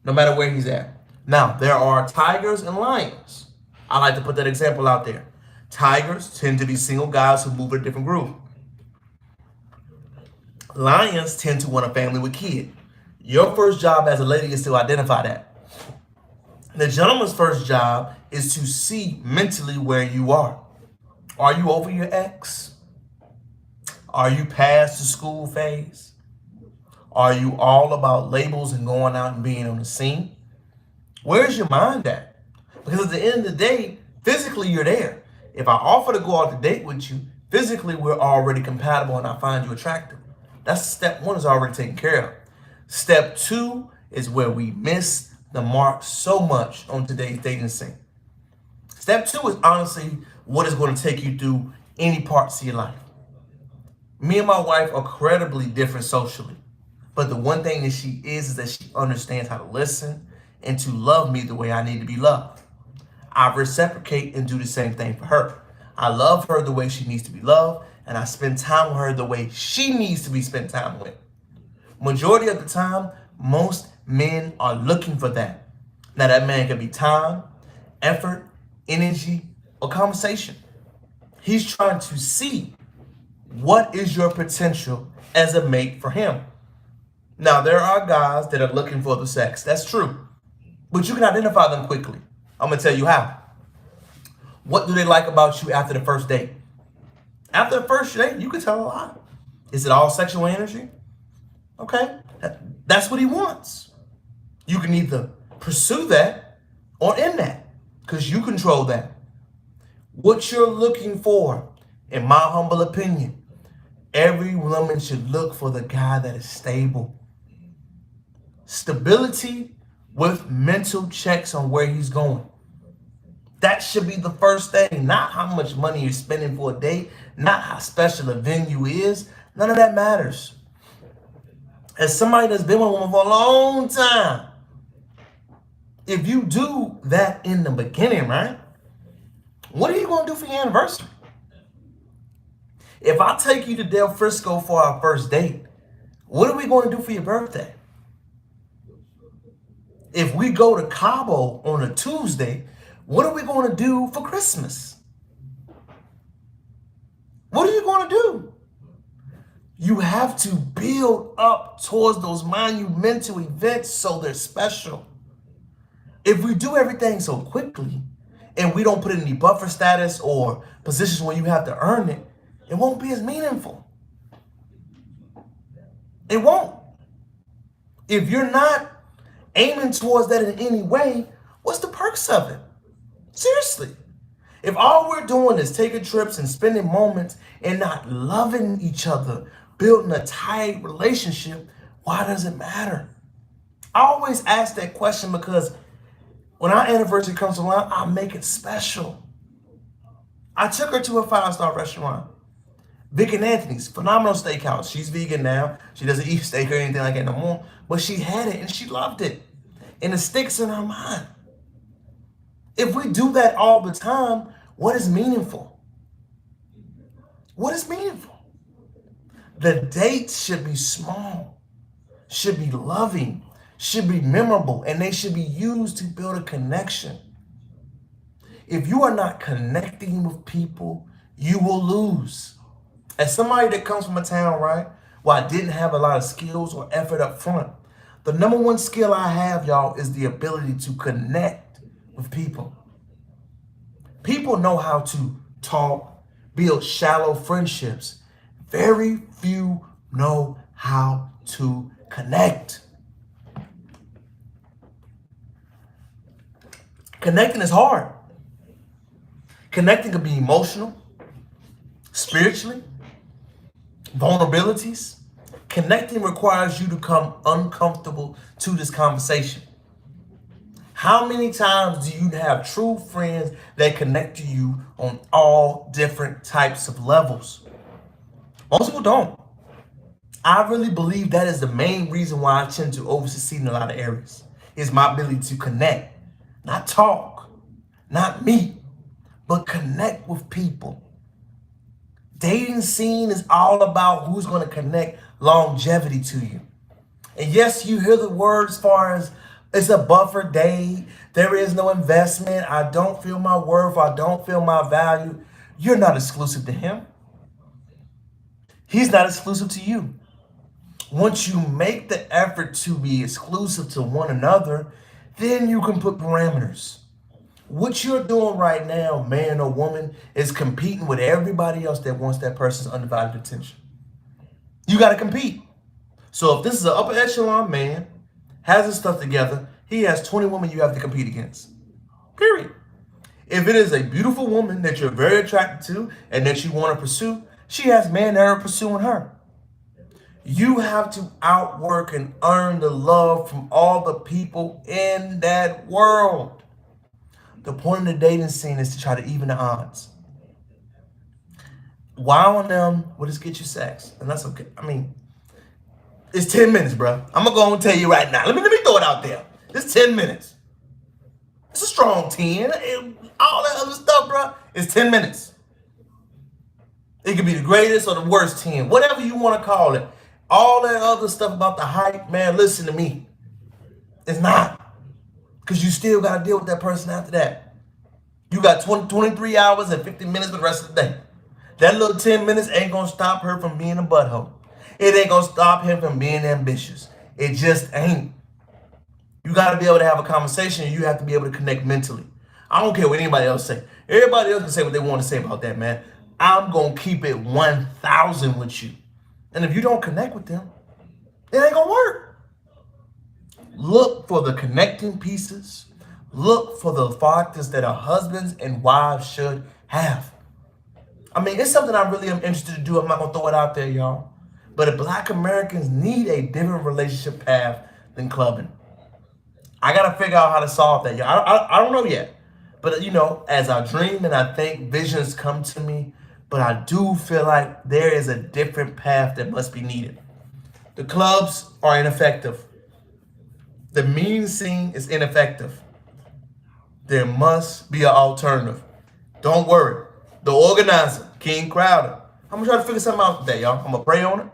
no matter where he's at. Now, there are tigers and lions. I like to put that example out there. Tigers tend to be single guys who move in a different group. Lions tend to want a family with kids. Your first job as a lady is to identify that. The gentleman's first job is to see mentally where you are. Are you over your ex? Are you past the school phase? Are you all about labels and going out and being on the scene? Where's your mind at? Because at the end of the day, physically you're there. If I offer to go out to date with you, physically we're already compatible and I find you attractive. That's step one is already taken care of. Step two is where we miss the mark so much on today's dating scene. Step two is honestly what is going to take you through any parts of your life. Me and my wife are incredibly different socially. But the one thing that she is that she understands how to listen and to love me the way I need to be loved. I reciprocate and do the same thing for her. I love her the way she needs to be loved, and I spend time with her the way she needs to be spent time with. Majority of the time, most men are looking for that. Now that man can be time, effort, energy, or conversation. He's trying to see what is your potential as a mate for him. Now, there are guys that are looking for the sex. That's true. But you can identify them quickly. I'm going to tell you how. What do they like about you after the first date? After the first date, you can tell a lot. Is it all sexual energy? Okay. That's what he wants. You can either pursue that or end that because you control that. What you're looking for, in my humble opinion, every woman should look for the guy that is stable. Stability with mental checks on where he's going. That should be the first thing, not how much money you're spending for a date, not how special a venue is. None of that matters. As somebody that's been with a woman for a long time, if you do that in the beginning, right? What are you going to do for your anniversary? If I take you to Del Frisco for our first date, what are we going to do for your birthday? If we go to Cabo on a Tuesday, what are we going to do for Christmas? What are you going to do? You have to build up towards those monumental events so they're special. If we do everything so quickly and we don't put in any buffer status or positions where you have to earn it, it won't be as meaningful. It won't. If you're not aiming towards that in any way, what's the perks of it? Seriously. If all we're doing is taking trips and spending moments and not loving each other, building a tight relationship, why does it matter? I always ask that question because when our anniversary comes around, I make it special. I took her to a 5-star restaurant. Vic and Anthony's, phenomenal steakhouse. She's vegan now. She doesn't eat steak or anything like that no more. But she had it and she loved it. And it sticks in her mind. If we do that all the time, what is meaningful? What is meaningful? The dates should be small, should be loving, should be memorable, and they should be used to build a connection. If you are not connecting with people, you will lose. As somebody that comes from a town, right, where I didn't have a lot of skills or effort up front, the number one skill I have, y'all, is the ability to connect with people. People know how to talk, build shallow friendships. Very few know how to connect. Connecting is hard. Connecting can be emotional, spiritually, vulnerabilities. Connecting requires you to come uncomfortable to this conversation. How many times do you have true friends that connect to you on all different types of levels? Most people don't. I really believe that is the main reason why I tend to oversucceed in a lot of areas. Is my ability to connect, not talk, not meet, but connect with people. Dating scene is all about who's going to connect longevity to you. And yes, you hear the word as far as it's a buffer date. There is no investment. I don't feel my worth. I don't feel my value. You're not exclusive to him. He's not exclusive to you. Once you make the effort to be exclusive to one another, then you can put parameters. What you're doing right now, man or woman, is competing with everybody else that wants that person's undivided attention. You got to compete. So if this is an upper echelon man, has his stuff together, he has 20 women you have to compete against. Period. If it is a beautiful woman that you're very attracted to and that you want to pursue, she has men that are pursuing her. You have to outwork and earn the love from all the people in that world. The point of the dating scene is to try to even the odds. Wowing them will just get you sex, and that's okay. I mean, it's 10 minutes, bro. I'm gonna go and tell you right now. Let me throw it out there. It's 10 minutes. It's a strong 10. All that other stuff, bro, is 10 minutes. It could be the greatest or the worst 10, whatever you want to call it. All that other stuff about the hype, man, listen to me. It's not. Because you still got to deal with that person after that. You got 23 hours and 50 minutes for the rest of the day. That little 10 minutes ain't going to stop her from being a butthole. It ain't going to stop him from being ambitious. It just ain't. You got to be able to have a conversation, and you have to be able to connect mentally. I don't care what anybody else say. Everybody else can say what they want to say about that, man. I'm going to keep it 1,000 with you. And if you don't connect with them, it ain't going to work. Look for the connecting pieces. Look for the factors that our husbands and wives should have. I mean, it's something I really am interested to do. I'm not going to throw it out there, y'all. But if Black Americans need a different relationship path than clubbing. I got to figure out how to solve that, y'all. I don't know yet. But, you know, as I dream and I think visions come to me, but I do feel like there is a different path that must be needed. The clubs are ineffective. The mean scene is ineffective. There must be an alternative. Don't worry. The organizer, King Crowder, I'm going to try to figure something out today, y'all. I'm going to pray on it.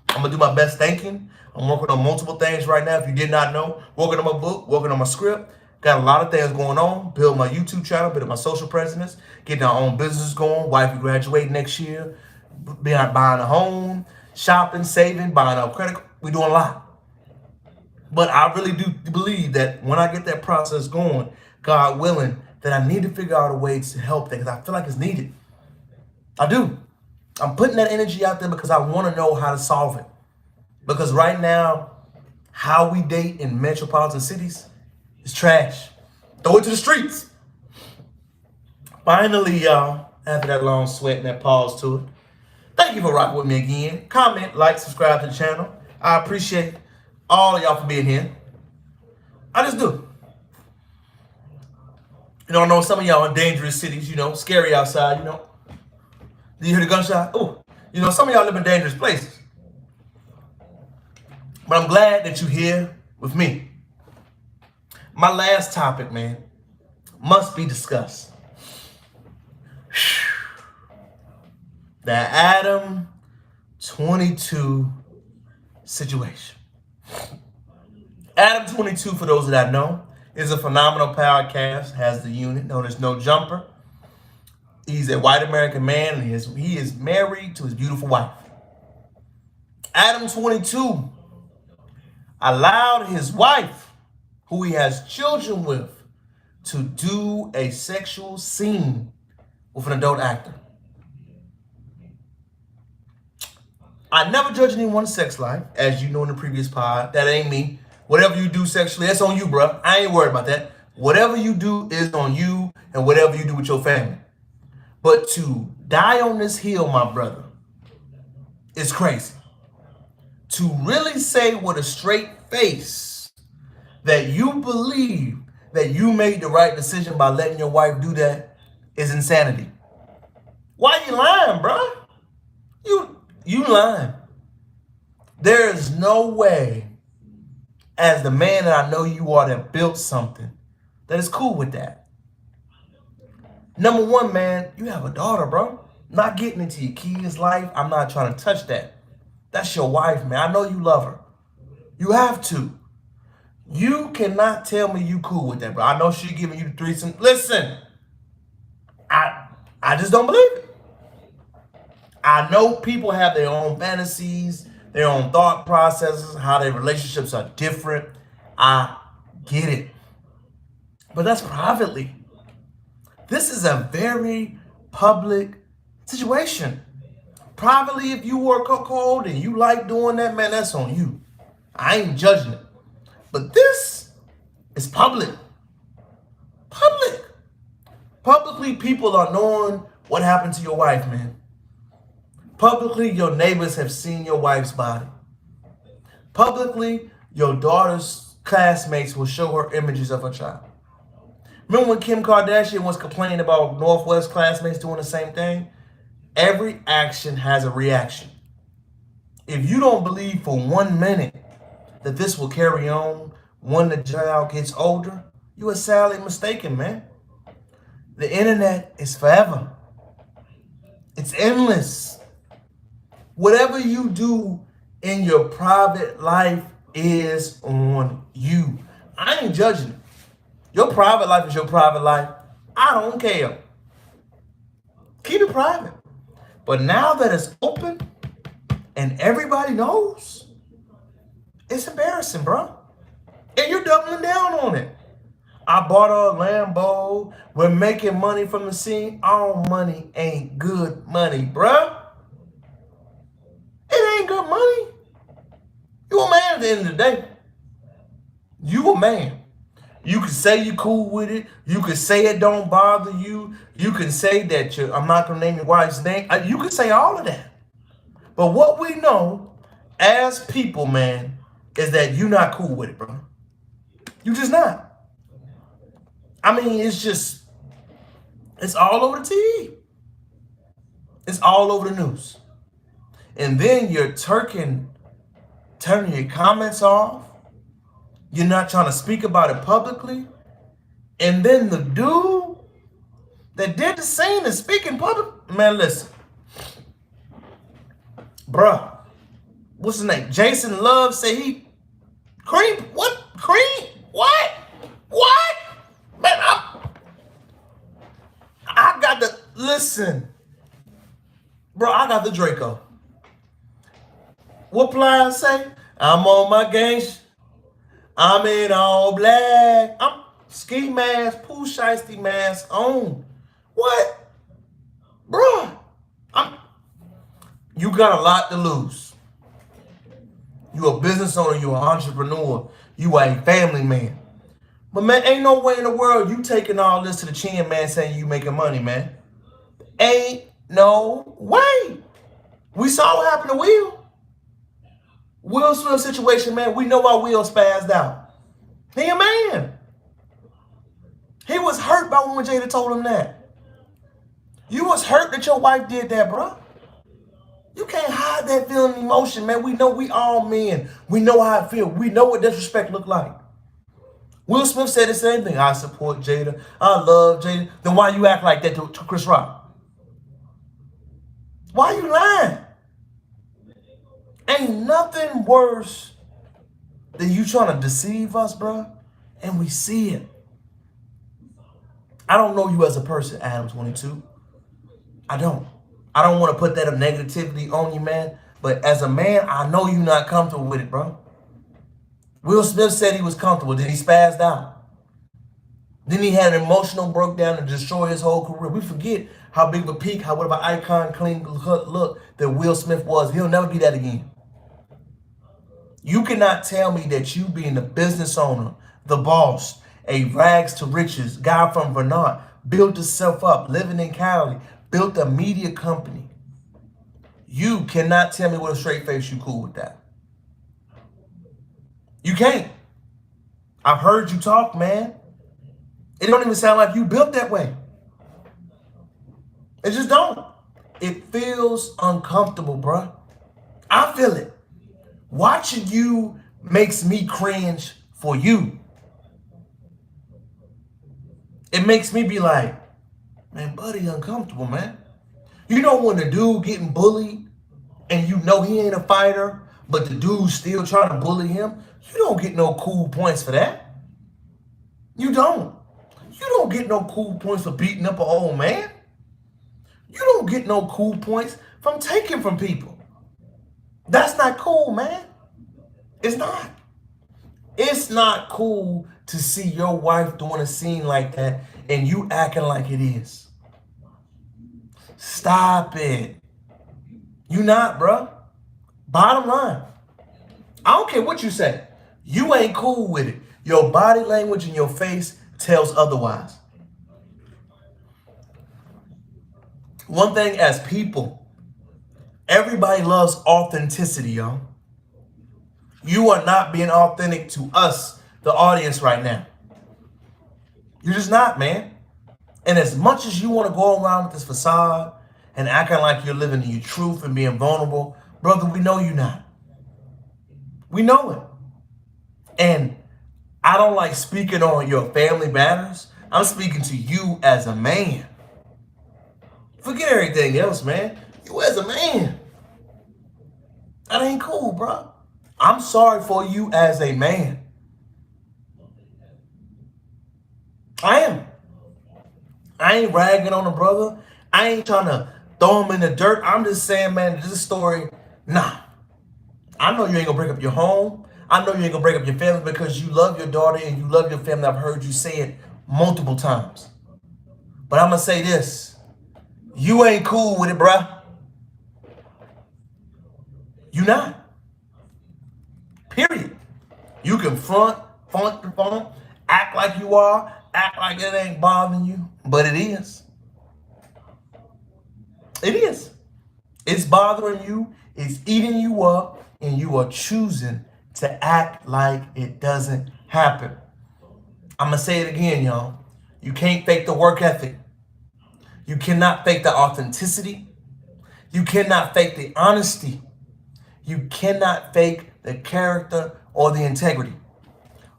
I'm going to do my best thinking. I'm working on multiple things right now. If you did not know, working on my book, working on my script. Got a lot of things going on. Build my YouTube channel, build my social presence, getting our own business going. Wife will graduate next year. Buying a home, shopping, saving, buying up credit. We're doing a lot. But I really do believe that when I get that process going, God willing, that I need to figure out a way to help that because I feel like it's needed. I do. I'm putting that energy out there because I want to know how to solve it. Because right now, how we date in metropolitan cities is trash. Throw it to the streets. Finally, y'all, after that long sweat and that pause to it, thank you for rocking with me again. Comment, like, subscribe to the channel. I appreciate all of y'all for being here. I just do. You know, I know some of y'all in dangerous cities, you know, scary outside, you know. Do you hear the gunshot? Oh, you know, some of y'all live in dangerous places. But I'm glad that you're here with me. My last topic, man, must be discussed. The Adam 22 situation. Adam 22, for those that I know, is a phenomenal podcast, has the unit known as No Jumper. He's a white American man, and he is married to his beautiful wife. Adam 22 allowed his wife, who he has children with, to do a sexual scene with an adult actor. I never judge anyone's sex life, as you know in the previous pod. That ain't me. Whatever you do sexually, that's on you, bro. I ain't worried about that. Whatever you do is on you, and whatever you do with your family. But to die on this hill, my brother, is crazy. To really say with a straight face that you believe that you made the right decision by letting your wife do that is insanity. Why you lying, bro? You lying. There is no way, as the man that I know you are that built something, that is cool with that. Number one, man, you have a daughter, bro. Not getting into your kids' life. I'm not trying to touch that. That's your wife, man. I know you love her. You have to. You cannot tell me you cool with that, bro. I know she giving you the threesome. Listen, I just don't believe it. I know people have their own fantasies, their own thought processes, how their relationships are different. I get it. But that's privately. This is a very public situation. Privately, if you work cuckold and you like doing that, man, that's on you. I ain't judging it. But this is public. Public. Publicly, people are knowing what happened to your wife, man. Publicly, your neighbors have seen your wife's body. Publicly, your daughter's classmates will show her images of her child. Remember when Kim Kardashian was complaining about Northwest classmates doing the same thing? Every action has a reaction. If you don't believe for 1 minute that this will carry on when the child gets older, you are sadly mistaken, man. The internet is forever. It's endless. Whatever you do in your private life is on you. I ain't judging it. Your private life is your private life. I don't care. Keep it private. But now that it's open and everybody knows, it's embarrassing, bro. And you're doubling down on it. I bought a Lambo. We're making money from the scene. All money ain't good money, bro. It ain't good money. You a man at the end of the day. You a man. You can say you cool with it. You can say it don't bother you. You can say that I'm not going to name your wife's name. You can say all of that. But what we know as people, man, is that you're not cool with it, bro. You just not. I mean, it's all over the TV. It's all over the news. And then you're turning your comments off. You're not trying to speak about it publicly. And then the dude that did the same is speaking public. Man, listen. Bruh. What's his name? Jason Love said he... Cream? What? Cream? What? What? Man, I got the... Listen. Bro, I got the Draco. What Pliers say? I'm on my gangster. I'm in all black. I'm ski mask, pool shiesty mask on. What? Bruh. You got a lot to lose. You a business owner. You an entrepreneur. You a family man. But man, ain't no way in the world you taking all this to the chin, man, saying you making money, man. Ain't no way. We saw what happened to Will. Will Smith situation, man, we know why Will spazzed out. He a man. He was hurt by when Jada told him that. You was hurt that your wife did that, bro. You can't hide that feeling and emotion, man. We know we all men. We know how it feel. We know what disrespect look like. Will Smith said the same thing. I support Jada. I love Jada. Then why you act like that to Chris Rock? Why you lying? Ain't nothing worse than you trying to deceive us, bro. And we see it. I don't know you as a person, Adam 22. I don't want to put that of negativity on you, man. But as a man, I know you're not comfortable with it, bro. Will Smith said he was comfortable. Then he spazzed out. Then he had an emotional breakdown and destroyed his whole career. We forget how big of a peak, how what of an icon, clean look that Will Smith was. He'll never be that again. You cannot tell me that you being the business owner, the boss, a rags to riches guy from Vermont, built himself up, living in Cali, built a media company. You cannot tell me with a straight face you cool with that. You can't. I've heard you talk, man. It don't even sound like you built that way. It just don't. It feels uncomfortable, bro. I feel it. Watching you makes me cringe for you. It makes me be like, man, buddy, uncomfortable, man. You know when the dude getting bullied and you know he ain't a fighter, but the dude's still trying to bully him? You don't get no cool points for that. You don't. You don't get no cool points for beating up an old man. You don't get no cool points from taking from people. That's not cool, man. It's not. It's not cool to see your wife doing a scene like that and you acting like it is. Stop it. You not, bro. Bottom line. I don't care what you say. You ain't cool with it. Your body language and your face tells otherwise. One thing as people, everybody loves authenticity, y'all. You are not being authentic to us, the audience, right now. You're just not, man. And as much as you want to go around with this facade and acting like you're living in your truth and being vulnerable, brother, we know you're not. We know it. And I don't like speaking on your family matters. I'm speaking to you as a man. Forget everything else, man. You as a man. That ain't cool, bro. I'm sorry for you as a man. I am. I ain't ragging on a brother. I ain't trying to throw him in the dirt. I'm just saying, man, this story, nah. I know you ain't gonna break up your home. I know you ain't gonna break up your family because you love your daughter and you love your family. I've heard you say it multiple times. But I'm gonna say this. You ain't cool with it, bruh. You not. Period. You can front, act like you are, act like it ain't bothering you, but it is. It is. It's bothering you, it's eating you up, and you are choosing to act like it doesn't happen. I'm going to say it again, y'all. You can't fake the work ethic. You cannot fake the authenticity. You cannot fake the honesty. You cannot fake the character or the integrity.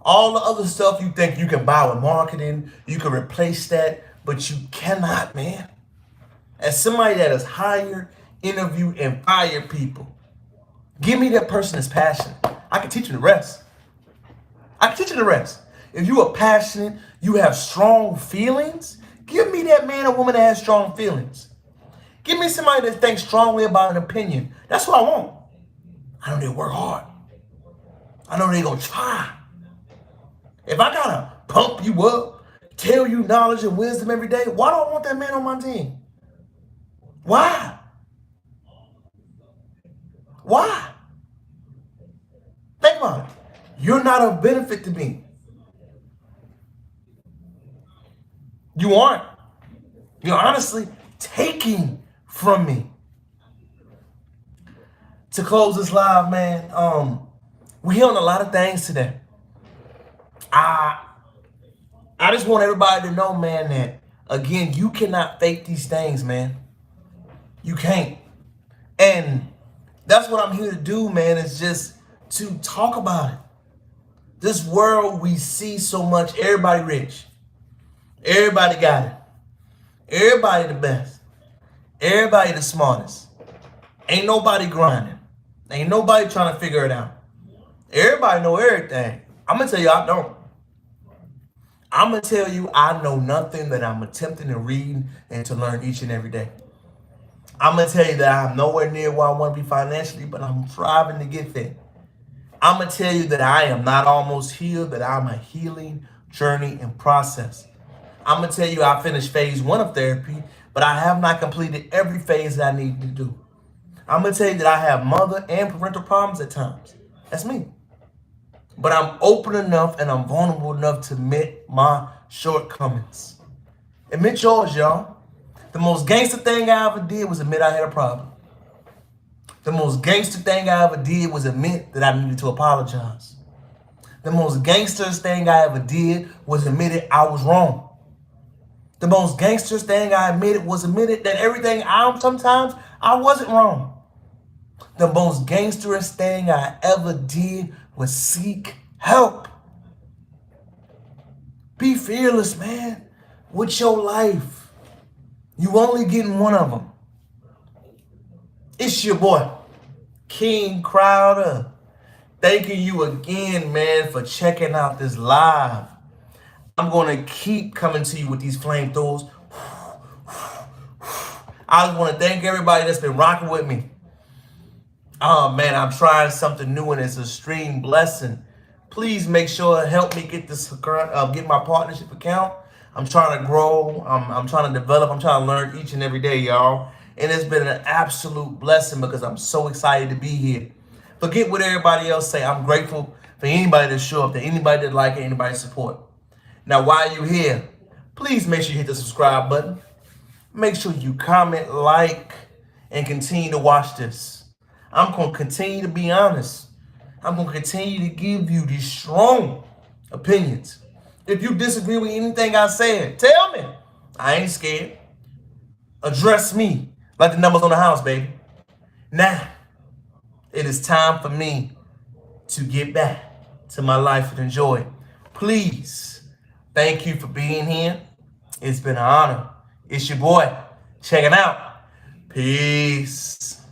All the other stuff you think you can buy with marketing, you can replace that, but you cannot, man. As somebody that has hired, interviewed, and fired people, give me that person that's passionate. I can teach you the rest. I can teach you the rest. If you are passionate, you have strong feelings, give me that man or woman that has strong feelings. Give me somebody that thinks strongly about an opinion. That's what I want. I know they work hard. I know they're going to try. If I got to pump you up, tell you knowledge and wisdom every day, why do I want that man on my team? Why? Why? Think about it. You're not of benefit to me. You aren't. You're honestly taking from me. To close this live, man, we hearing a lot of things today. I just want everybody to know, man, that, again, you cannot fake these things, man. You can't. And that's what I'm here to do, man, is just to talk about it. This world we see so much, everybody rich. Everybody got it. Everybody the best. Everybody the smartest. Ain't nobody grinding. Ain't nobody trying to figure it out. Everybody know everything. I'm going to tell you I don't. I'm going to tell you I know nothing that I'm attempting to read and to learn each and every day. I'm going to tell you that I'm nowhere near where I want to be financially, but I'm striving to get there. I'm going to tell you that I am not almost healed, that I'm a healing journey and process. I'm going to tell you I finished phase 1 of therapy, but I have not completed every phase that I need to do. I'm going to tell you that I have mother and parental problems at times. That's me. But I'm open enough and I'm vulnerable enough to admit my shortcomings. Admit yours, y'all. The most gangster thing I ever did was admit I had a problem. The most gangster thing I ever did was admit that I needed to apologize. The most gangster's thing I ever did was admit I was wrong. The most gangster's thing I admitted was admitted that everything sometimes I wasn't wrong. The most gangsterous thing I ever did was seek help. Be fearless, man, with your life. You only getting one of them. It's your boy, King Crowder. Thanking you again, man, for checking out this live. I'm going to keep coming to you with these flamethrowers. I just want to thank everybody that's been rocking with me. Oh, man, I'm trying something new, and it's a extreme blessing. Please make sure to help me get this, get my partnership account. I'm trying to grow. I'm trying to develop. I'm trying to learn each and every day, y'all. And it's been an absolute blessing because I'm so excited to be here. Forget what everybody else say. I'm grateful for anybody that show up, to anybody that like it, anybody support. Now, while you're here, please make sure you hit the subscribe button. Make sure you comment, like, and continue to watch this. I'm going to continue to be honest. I'm going to continue to give you these strong opinions. If you disagree with anything I said, tell me. I ain't scared. Address me like the numbers on the house, baby. Now, it is time for me to get back to my life and enjoy it. Please, thank you for being here. It's been an honor. It's your boy, checking out. Peace.